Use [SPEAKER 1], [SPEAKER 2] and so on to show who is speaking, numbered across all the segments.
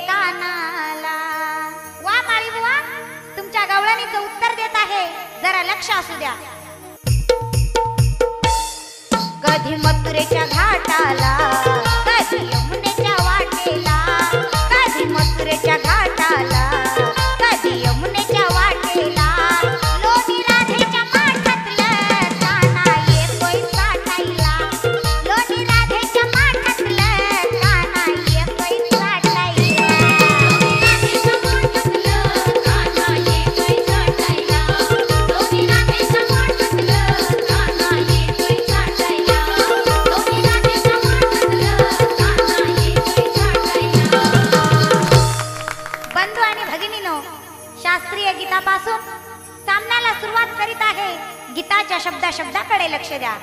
[SPEAKER 1] कानाला. वा माळी बुवा, तुमच्या गवळणीचं उत्तर देत आहे, जरा लक्ष असू द्या. कधी मथुरेच्या घाटाला, कधी यमुनेच्या वाटेला, कधी मथुरेच्या घाटाला, कधी यमुनेच्या वाटेला, लोणी राधेच्या माठातलं काना येतोय साठायला, लोणी राधेच्या माठातलं काना येतोय साठायला, लोणी राधेच्या माठातलं काना येतोय साठायला, लोणी राधेच्या माठातलं काना येतोय साठायला, लोणी राधेच्या माठातलं काना येतोय साठायला. बंधू आणि भगिनीनो, शास्त्रीय गीतापासून सामन्याला सुरुवात करीत आहे. गीताच्या शब्दाकडे लक्ष द्या.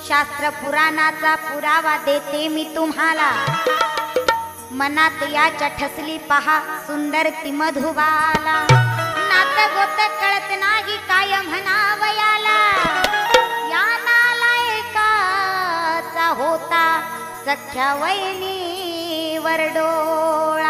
[SPEAKER 1] शास्त्र पुराणाचा पुरावा देते मी तुम्हाला, मनात याच्या ठसली पहा सुंदर ती मधुबाला, नात गोत कळत नाही काय म्हणावयाला, या नालायकाचा होता सख्या वैनीवर डोळा.